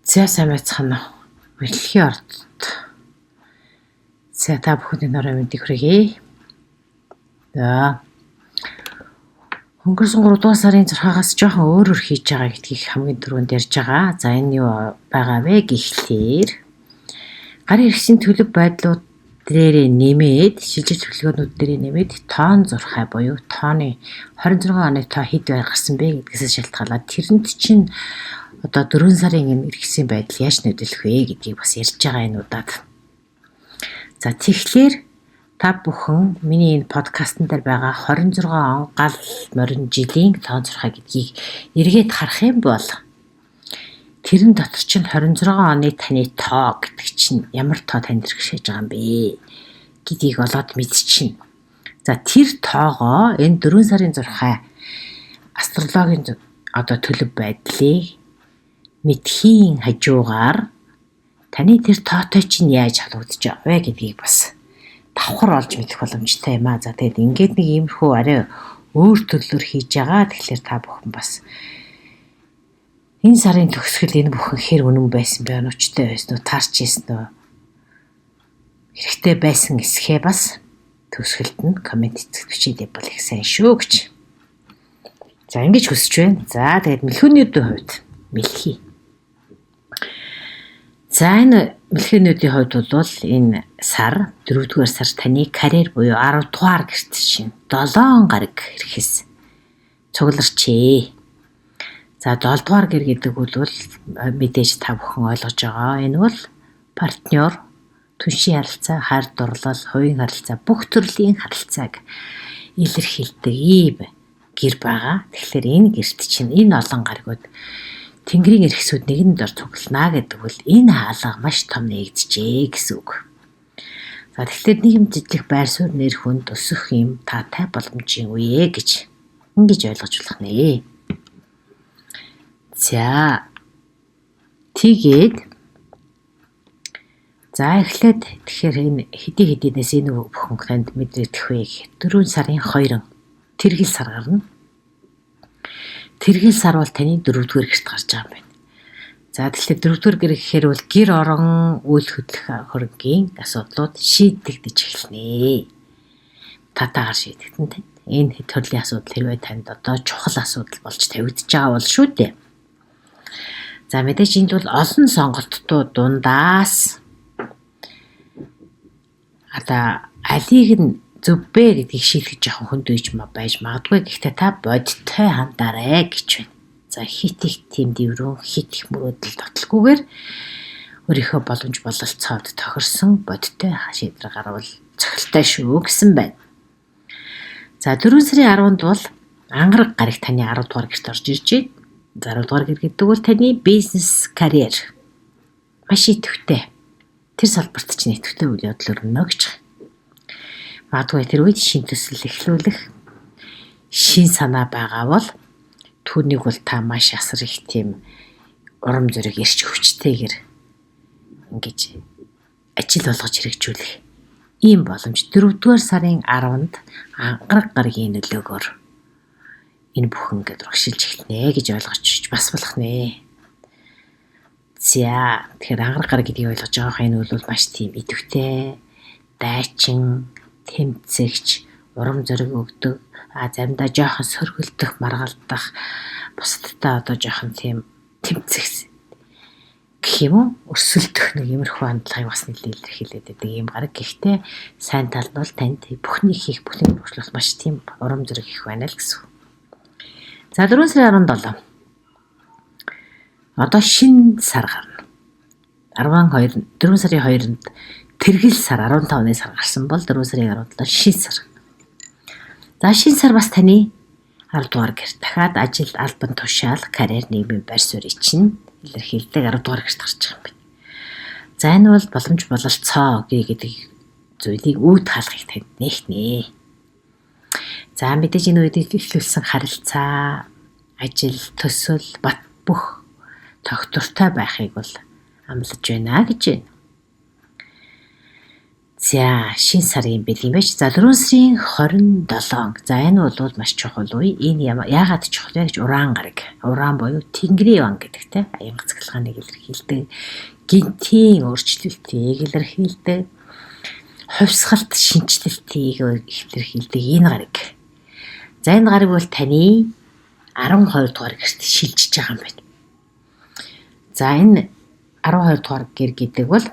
За сайн байцгаана уу. Мэдлэгийн ордод. За та бүхэнд нөрөө мэдээ хүргэе. За. Өнгөрсөн 3 дугаар сарын 6-аас жоохон өөрөөр хийж байгаа гэдгийг хамгийн түрүүнд ярьж байгаа. За энэ юу байгаа вэ гэхлээр гарын эрхсийн төлөв байдлууд дээрээ нэмээд шилжиж төлөвлөгөөнүүд дээрээ нэмээд тоон зурхай буюу тооны 26 оны тоо хэд байр гарсан бэ гэдгээс шалтгаалаад тэрэнд чинь одоо 4 сарын энэ эрхсийн байдал яаж нөлөөлөх вэ гэдгийг бас ярьж байгаа энэ удаад. За тэгэхээр та бүхэн миний энэ подкастн дээр байгаа 26 он гал морин жилийн тоон зурхай гэдгийг эргээд харах юм бол тэрэн дотор чинь 26 оны таны тоо гэдэг чинь ямар тоо танд иргэшээж байгаа юм бэ гэдгийг олоод мэдчихнэ. За тэр тоогоо энэ 4 сарын зурхай астрологийн одоо төлөв байдлыг мэдхийн хажуугаар таны тэр тоотой чинь яаж халагдаж байгаа вэ гэдгийг бас давхар олж мэдэх боломжтой юм аа. За тэгээд ингээд нэг иймэрхүү арай өөр төрлөөр хийж байгаа. Тэгэхээр та бүхэн бас энэ сарын төгсгөл энэ бүхэн хэр үнэн байсан бэ? Онцтой байсан уу? Таарч ийсэн үү? Хэрэгтэй байсан эсхээ бас төгсгөлд нь комент бичээд бол их сайн шүү гэж. За ингэж хүсэж байна. За тэгээд мэлхүүнүүдийн хувьд мэлхий. За энэ мэлхүүнүүдийн хувьд бол энэ сар 4-р сар таны карьер буюу 10-р гэрт чинь 7 гараг ирэхээс цугларчээ. За 7-р гэр гэдэг бол мэдээж та бүхэн ойлгож байгаа. Энэ бол партнер, түншийн харилцаа, хайр дурлал, хувийн харилцаа, бүх төрлийн харилцааг илэрхийлдэг ийм гэр байгаа. Тэгэхээр энэ гэрт чинь энэ олон гаригуд Тэнгэрийн эрхсүүд нэгэн дор цуглана гэдэг бол энэ хаалга маш том нэгдэжээ гэсэн үг. За тэгэхээр нийгэмжлэх байр суурь нэр хүнд өсөх юм таатай боломжийн үе гэж ингэж ойлгож болох нэ. За тэгээд эхлээд тэгэхээр энэ хэдийнээс энэ бүхэн танд мэдрэгдэх вэ гэх 4 сарын 2 тэргэл сар гарна. Тэргэл сар бол таны 4-р гэрт гарч байгаа юм байна. За тэгэхээр 4-р гэр гэхээр бол гэр орон үйл хөдлөх хөрөнгийн асуудлууд шийдэгдэж эхэлнэ. Татаагаар шийдэгдэн. Энэ төрлийн асуудал хэрвээ танд одоо чухал асуудал болж тавигдж байгаа бол шүү дээ. За мэдээж энд бол олон сонголтууд дундаас одоо алийг нь зөв бэ гэдгийг шийдэх жоохон хүнд үйж байж магадгүй. Гэхдээ та бодиттой хандаарай гэж байна. За хит их тийм дэврэн хит их мөрөөдөл тотлохгүйгээр өөрийнхөө боломж бололцоод тохирсон бодиттой шийдвэр гаргавал цохилтой шүү гэсэн байна. За 4 сарын 10-нд бол ангараг гараг таны 10-р гэрт орж ирж байна. 10-р гэр гэдэг бол таны бизнес карьер маш идэвхтэй. Тэр салбарт чинь идэвхтэй үйл явдал өрнө гэж байна. Магадгүй тэр үед шин төсөл эхлүүлэх шин санаа байгаа бол түүнийг бол та маш асар их тийм урам зориг ирч хүчтэйгэр ингэж ажил болгож хэрэгжүүлэх ийм боломж 4-р сарын 10-нд ангараг гарагийн нөлөөгөөр энэ бүхэн ингээд урагшилж эхэлнэ гэж ойлгож бас болох нэ. За тэгэхээр ангараг гараг гэдгийг ойлгож байгаа энэ бол маш тийм идэвхтэй, дайчин, тэмцэгч, урам зориг өгдөг, заримдаа жоохон сөргөлдөх, маргалдах, бусдтай одоо жоохон тийм тэмцэх гэх юм уу? Өрсөлдөх нэг иймэрхүү хандлагыг бас нэлээд илэрхийлээд байдаг ийм гараг. Гэхдээ сайн тал нь бол танд бүхнийг хийх, бүхнийг хөгжүүлэх маш тийм урам зориг их байна л гэсэн. За 4 сарын 17. Одоо шинэ сар гарна. 4 сарын 2-нд тэргэл сар 15-ны сар гарсан бол 4 сарын 17 шинэ сар. За шинэ сар бас таны 10-р гэр. Дахиад ажил, албан тушаал, карьер, нийгмийн байр суурийг чинь илэрхийлдэг 10-р гэрт гарч байгаа юм байна. За энэ бол боломж бололцоо гэдэг зүйлийг үүд хаалгыг танд нэхнэ. За мэдээж энэ үед ихлүүлсэн харилцаа, ажил, төсөл, бат бүх тогтвортой байхыг бол амлаж байна гэж байна. За шин сарын бэл юм байж. За 4 сарын 27. За энэ бол маш чухал үе. Энэ яагаад чухал вэ гэж уран гараг. Уран буюу Тэнгэрийн ван гэдэгтэй аянга цахилгааныг илэрхийлдэг. Гинтийн өөрчлөлтийг илэрхийлдэг. Хувьсгалт шинжлэлтийг илэрхийлдэг энэ гараг. За энэ гараг бол таны 12 дугаар гэрт шилжиж байгаа юм байна. За энэ 12 дугаар гэр гэдэг бол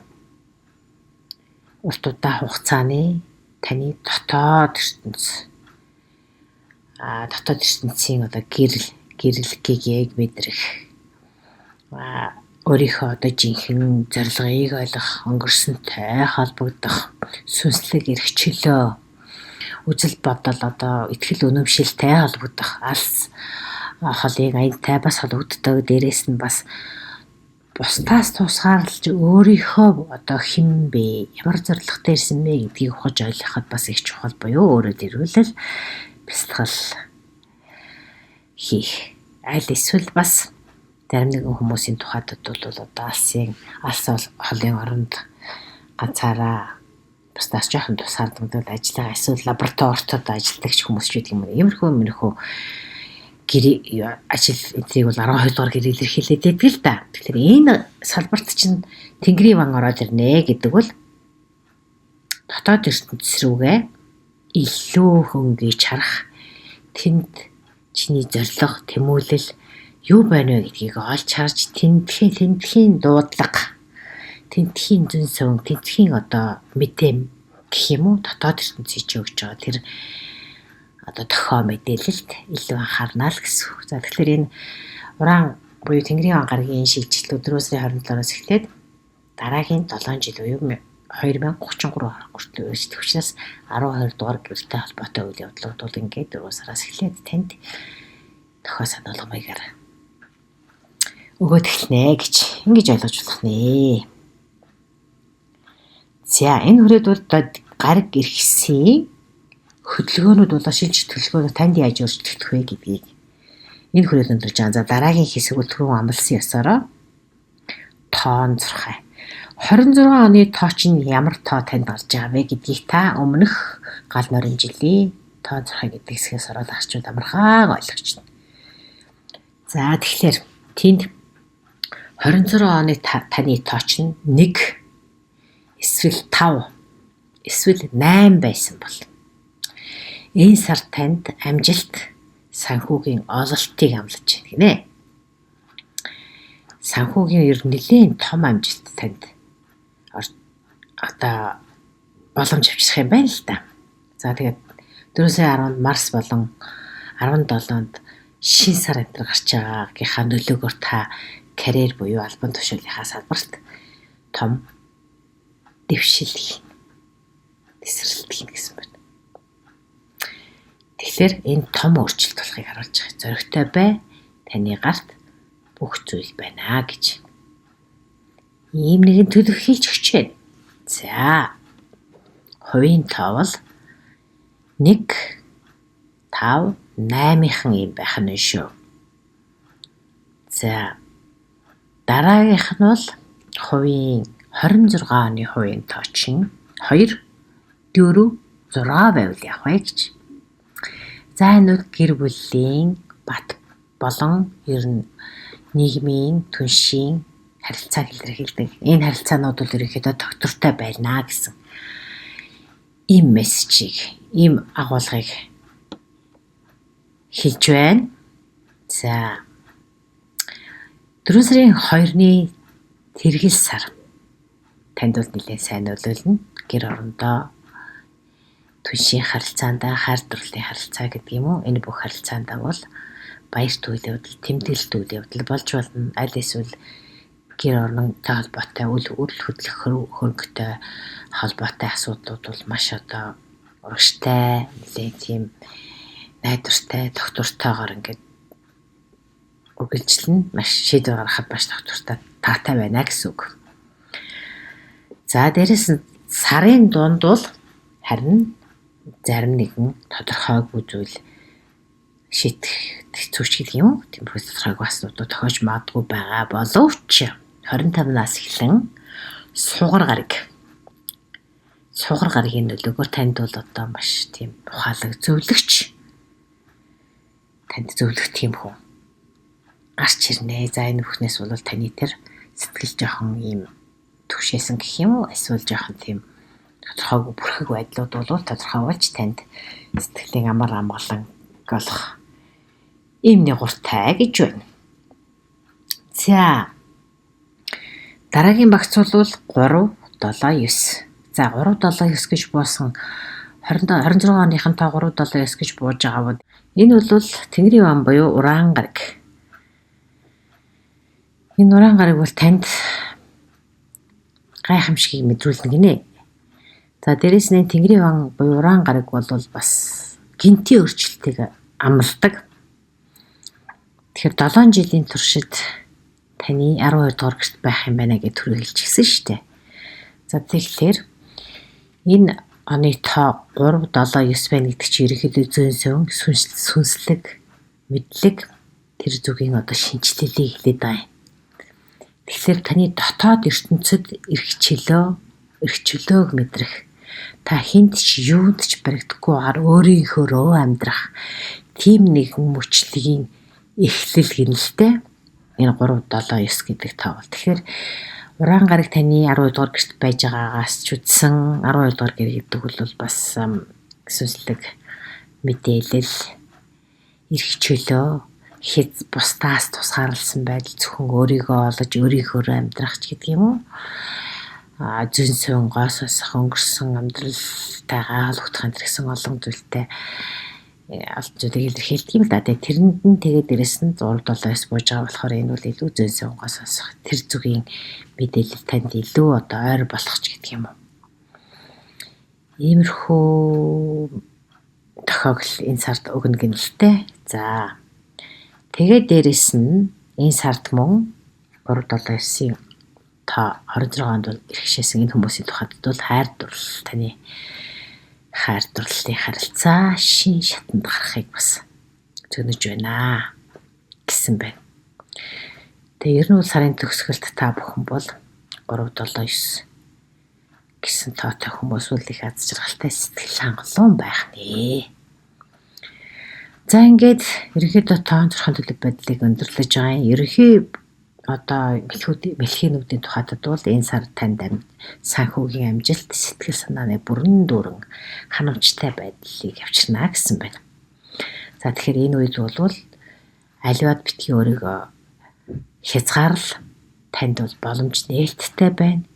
урт удаан хугацааны таны дотоод ертөнц. Дотоод ертөнцийн одоо гэрэлгийг мэдрэх. Өөрийнхөө одоо жинхэнэ зорилгыг ойлгох, өнгөрсөнтэй холбогдох, сүнслэг эрх чөлөө, үзэл бодол одоо итгэл үнэмшилтэй холбогдох, алс холын аянтай бас холбогддог. Дээрээс нь бас бусдаас тусгаарлаж өөрийнхөө одоо хэн бэ, ямар зорилготой ирсэн бэ гэдгийг ухаж ойлгоход бас их чухал буюу өөрөөр хэлбэл бэлтгэл хийх. Аль эсвэл бас зарим нэгэн хүмүүсийн тухайд бол одоо алс холын оронд ганцаараа бусдаас жоохон тусгаарлагдвал ажиллагаа эсвэл лабораториуд ажилладаг хүмүүс ч гэдэг юм. Иймэрхүү ажил энтрийг бол 12 дугаар гэр илэрхийлээд байдаг л да. Тэгэхээр энэ салбарт чинь Тэнгэрийн ван ороод ирнэ гэдэг бол дотоод ертөнцийн рүүгээ илүү хөнгөж харах, тэнд чиний зорилго, тэмүүлэл юу байна вэ гэдгийг олж харж тентхийн дуудлага, тентхийн зүүн сөн, тентхийн одоо мэдэм гэх юм уу дотоод ертөнцийг ч өгж байгаа тэр одоо тохио мэдээлэлд илүү анхаарна л гэсэн үг. За тэгэхээр энэ уран буюу Тэнгэрийн ван гарагийн шилжилт 4 сарын 27-оос эхлээд дараагийн 7 жил буюу 2033 хүртэл үргэлжлэх учраас 12 дугаар гэртэй холбоотой үйл явдлууд бол ингээд 4 сараас эхлээд танд тохио сануулгамыгаар өгөөд эхэлнэ гэж ингэж ойлгож болох нэ. За энэ хүрээд бол гараг иргэсийн хөдөлгөөнүүд болоо шилжих төлөвлөгөөнүүд танд яаж өөрчлөгдөх вэ гэдгийг энэ хүрээд өндөрлж байгаа. За дараагийн хэсэг бол түрүүн амласан ёсороо тоон зурхай. 26 оны тоо чинь ямар тоо танд болж байгаа вэ гэдгийг та өмнөх гал морин жилийн тоо зурхай гэдэг хэсгээс ороод харчвал амархааг ойлгож байна. За тэгэхээр тэнд 26 оны таны тоо чинь 1 эсвэл 5 эсвэл 8 байсан бол энэ сар танд амжилт санхүүгийн ололтыг амлаж байна гинэ. Санхүүгийн ер нь нэлийн том амжилт танд одоо боломж авчрах юм байна л да. За тэгээд 4 сарын 10-нд Марс болон 17-нд шин сар энэ гарч байгаагийнхаа нөлөөгөөр та карьер буюу албан тушаалынхаа салбарт том дэвшил хийн. Тесрэлт хийн гэсэн байна. Тэгэхээр энэ том өөрчлөлт болохыг харуулж байгаа. Зоригтой бай. Таны гарт бүх зүйл байна гэж. Ийм нэгэн төлөв хийж өгч байна. За. Хувийн тоо бол 1 5 8-ын юм байх нь шүү. За. Дараагийнх нь бол хувийн 26 оны хувийн тоо чинь 2 4 6 байвал явах вэ гэж. За энэ бол гэр бүлийн бат болон ер нь нийгмийн түншийн харилцааг илэрхийлдэг. Энэ харилцаанууд бол ерөнхийдөө доктортой байна гэсэн ийм мессежийг, ийм агуулгыг хэлж байна. За 4 сарын 2-ны тэргэл сар танд бол нэлээд сайн нөлөөлнө. Гэр орондоо түншийн харилцаанда хайр дурлалын харилцаа гэдэг юм уу? Энэ бүх харилцаанда бол баярт үйл явдал, тэмдэглэлт үйл явдал болж болно. Аль эсвэл гэр орнтой холбоотой үл хөдлөх хөрөнгөтэй холбоотой асуудлууд бол маш одоо урагштай, нэлээд тийм найдвартай, доктортойгоор ингээд үргэлжлэн маш шийдвэр гаргахад маш доктортой таатай байна гэсэн үг. За дээрэс нь сарын дунд бол харин зарим нэгэн тодорхойгүй зүйл шийдэх хэцүүч гэдэг юм. Тиймэрхүү тодорхойгүй асуудал тохиож магадгүй байгаа боловч 25-наас эхлэн сугар гараг сугар гарагийн нөлөөгөөр танд бол одоо маш тийм ухаалаг зөвлөгч танд зөвлөх тийм хүн гарч ирнэ. За энэ бүхнээс бол таны тэр сэтгэл жоохон ийм түгшээсэн гэх юм уу? Эсвэл жоохон тийм тодорхойгүй бүрхэг байдлууд бол тодорхойлж танд сэтгэлийн амар амгалан болох ийм нэгуртай гэж байна. За дараагийн багц бол 379. За 379 гэж буусан 26 оныхынтой 379 гэж бууж байгаа бол энэ бол Тэнгэрийн ван буюу уран гараг. Энэ уран гараг бол танд гайхамшигыг мэдрүүлнэ гинэ. За дээрэс нь Тэнгэрийн ван буюу уран гараг бол бас гинтийн өөрчлөлтийг амладаг. Тэгэхээр 7 жилийн туршид таны 12 дугаар гэрт байх юм байна гэж төрөлж гисэн шүү дээ. За тэгэхээр энэ оны тоо 379 байна гэдэг чинь ерөнхийдөө зөөн сүнслэг мэдлэг тэр зүгийн одоо шинжилэлийг хэлээд байгаа юм. Тэгэхээр таны дотоод ертөнцид эрхчлөөг мэдрэх та хинт ч юунд ч баригдахгүйгээр өөрийнхөө амьдрах тийм нэгэн мөчлөгийн эхлэл гинэлтэй энэ 379 гэдэг тоо бол. Тэгэхээр уран гараг таны 12 дугаар гэрт байж байгаагаас ч үдсэн 12 дугаар гэр гэдэг бол бас сүнслэг мэдээлэл эрхчлөө хэд бусдаас тусгаарласан байдал зөвхөн өөрийгөө олж өөрийнхөө амьдрах ч гэдэг юм уу? Зүүн сүн гоосоос өнгөрсөн амьдралтайгаа холбогдох гэсэн олон зүйлтэй алт зүйлийг илэрхийлдэг юм л да. Тэрэнд нь тэгээд дээрэс нь 379 бууж байгаа болохоор энэ бол илүү зүүн сүн гоосоос тэр зүгийн мэдээлэл танд илүү одоо ойр болох ч гэдэг юм уу? Иймэрхүү тохиогдол энэ сард өгнө гэнэлтэй. За тэгээд дээрэс нь энэ сард мөн 379-ийн та 26 онд бол иргэшээсэн энэ хүмүүсийн тухайд бол хайр дурлал таны хайр дурлалын харилцаа шин шатанд гарахыг бас зөнөж байна гэсэн байна. Тэгээ ер нь бол сарын төгсгөлд та бүхэн бол 379 гэсэн тоотой хүмүүс үл их аз жаргалтай сэтгэл хангалуун байх нэ. За ингээд ерөнхийдөө тоон зурхаан төлөв байдлыг өндөрлөж байгаа юм. Ерөнхий одоо бэлхүүнүүдийн тухайд бол энэ сар танд санхүүгийн амжилт сэтгэл санааны бүрэн дүүрэн ханамжтай байдлыг авчирна гэсэн байна. За тэгэхээр энэ үед бол аливаад битгий өөрийгөө хязгаарлал танд бол боломж нээлттэй байна.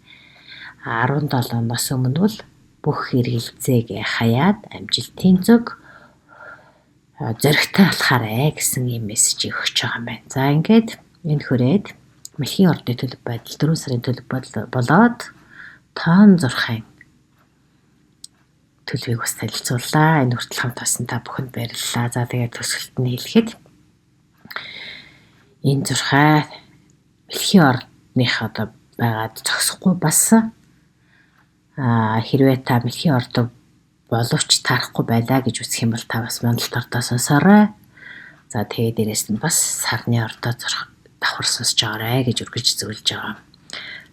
17 оноос өмнө бол бүх хэрэгэлзээг хаяад амжилтын зөв зөрөгтэй болохаарэ гэсэн юм мессежийг өгч байгаа юм байна. За ингээд энэ хүрээд Мэлхийн ордны төлөв байдал 4 сарын төлөв байдал болоод тоон зурхайн төлөвийг бас танилцууллаа. Энэ хүртэл хамт байсан та бүхэнд баярлалаа. За тэгээд төсөлт нь хэлэхэд энэ зурхай Мэлхийн ордных одоо байгаад зогсохгүй бас хэрвээ та Мэлхийн орд боловч таарахгүй байлаа гэж үзэх юм бол та бас Монгол ордоо сонсоорой. За тэгээд дээрэс нь бас сарны ордоо давхар сонсож байгаарэ гэж үргэлж зөвлөж байгаа.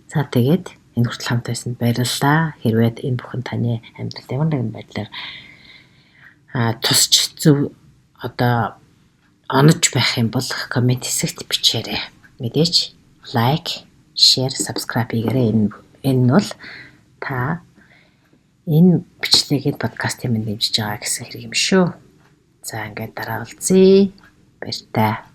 За тэгээд энэ хүртэл хамт байсанд баярлалаа. Хэрвээ энэ бүхэн таны амьдралд ямар нэгэн байдлаар тусч зөв одоо онож байх юм бол комент хэсэгт бичээрэй. Мэдээж лайк, share, subscribe хийгээрэй. Энэ нь бол та энэ бичлэгийг подкастын минь дэмжиж байгаа гэсэн хэрэг юм шүү. За ингээд дараа уулзъя. Баяртай.